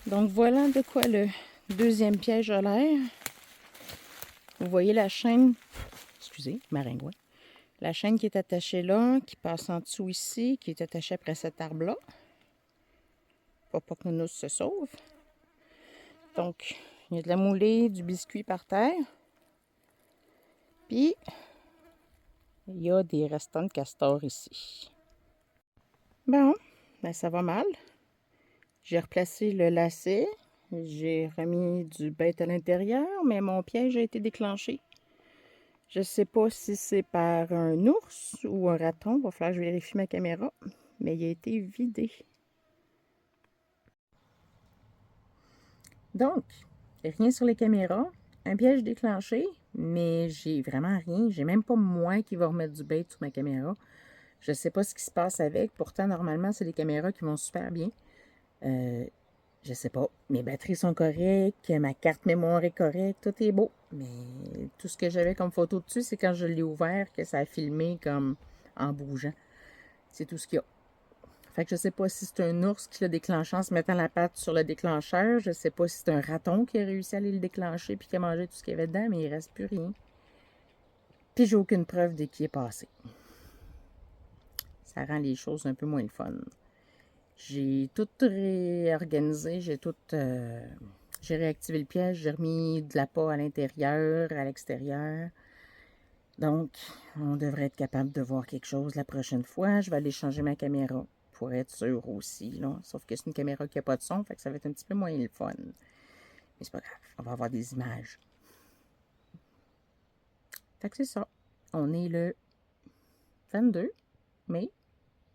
Donc voilà de quoi le deuxième piège a l'air. Vous voyez la chaîne, excusez, maringouin. La chaîne qui est attachée là, qui passe en dessous ici, qui est attachée après cet arbre-là. Pour pas que nos nousses se sauvent. Donc, il y a de la moulée, du biscuit par terre. Puis, il y a des restants de castor ici. Bon, ben ça va mal. J'ai replacé le lacet. J'ai remis du bait à l'intérieur, mais mon piège a été déclenché. Je ne sais pas si c'est par un ours ou un raton. Il va falloir que je vérifie ma caméra. Mais il a été vidé. Donc, rien sur les caméras. Un piège déclenché, mais j'ai vraiment rien. J'ai même pas moi qui va remettre du bait sur ma caméra. Je ne sais pas ce qui se passe avec. Pourtant, normalement, c'est des caméras qui vont super bien. Je sais pas. Mes batteries sont correctes, ma carte mémoire est correcte, tout est beau. Mais tout ce que j'avais comme photo dessus, c'est quand je l'ai ouvert que ça a filmé comme en bougeant. C'est tout ce qu'il y a. Fait que je sais pas si c'est un ours qui l'a déclenché en se mettant la patte sur le déclencheur. Je sais pas si c'est un raton qui a réussi à aller le déclencher puis qui a mangé tout ce qu'il y avait dedans, mais il reste plus rien. Puis j'ai aucune preuve de qui est passé. Ça rend les choses un peu moins le fun. J'ai tout réorganisé, j'ai réactivé le piège, j'ai remis de la l'appât à l'intérieur, à l'extérieur. Donc, on devrait être capable de voir quelque chose la prochaine fois. Je vais aller changer ma caméra pour être sûr aussi, là. Sauf que c'est une caméra qui n'a pas de son, fait que ça va être un petit peu moins le fun. Mais c'est pas grave, on va avoir des images. Fait que c'est ça. On est le 22 mai,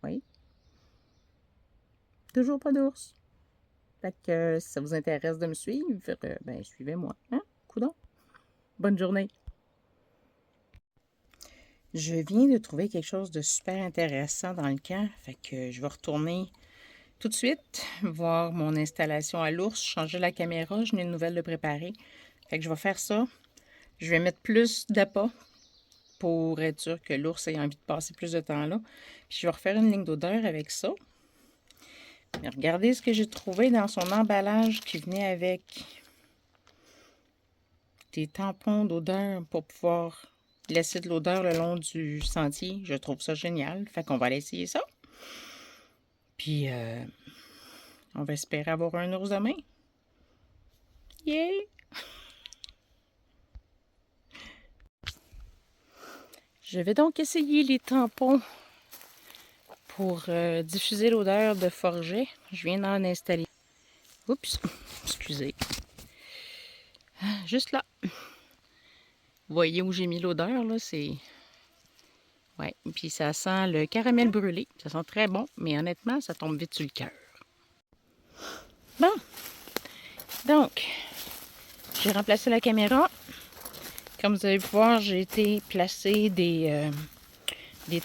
oui. Toujours pas d'ours. Fait que si ça vous intéresse de me suivre, ben suivez-moi. Hein? Coudonc. Bonne journée. Je viens de trouver quelque chose de super intéressant dans le camp. Fait que je vais retourner tout de suite voir mon installation à l'ours, changer la caméra. Je n'ai une nouvelle de préparer. Fait que je vais faire ça. Je vais mettre plus d'appât pour être sûr que l'ours ait envie de passer plus de temps là. Puis je vais refaire une ligne d'odeur avec ça. Mais regardez ce que j'ai trouvé dans son emballage qui venait avec des tampons d'odeur pour pouvoir laisser de l'odeur le long du sentier. Je trouve ça génial. Fait qu'on va aller essayer ça. Puis, on va espérer avoir un ours demain. Yay! Je vais donc essayer les tampons pour diffuser l'odeur de forget. Je viens d'en installer. Oups! Excusez. Juste là. Vous voyez où j'ai mis l'odeur, là? C'est... Ouais, puis ça sent le caramel brûlé. Ça sent très bon, mais honnêtement, ça tombe vite sur le cœur. Bon. Donc, j'ai remplacé la caméra. Comme vous allez voir, j'ai été placer des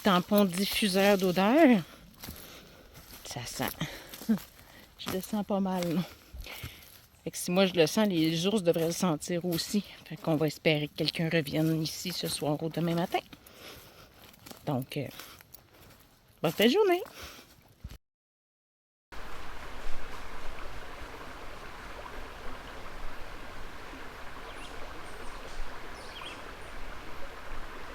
tampons diffuseurs d'odeur. Ça sent. Je le sens pas mal. Fait que si moi je le sens, les ours devraient le sentir aussi. Fait qu'on va espérer que quelqu'un revienne ici ce soir ou demain matin. Donc, bonne fin de journée!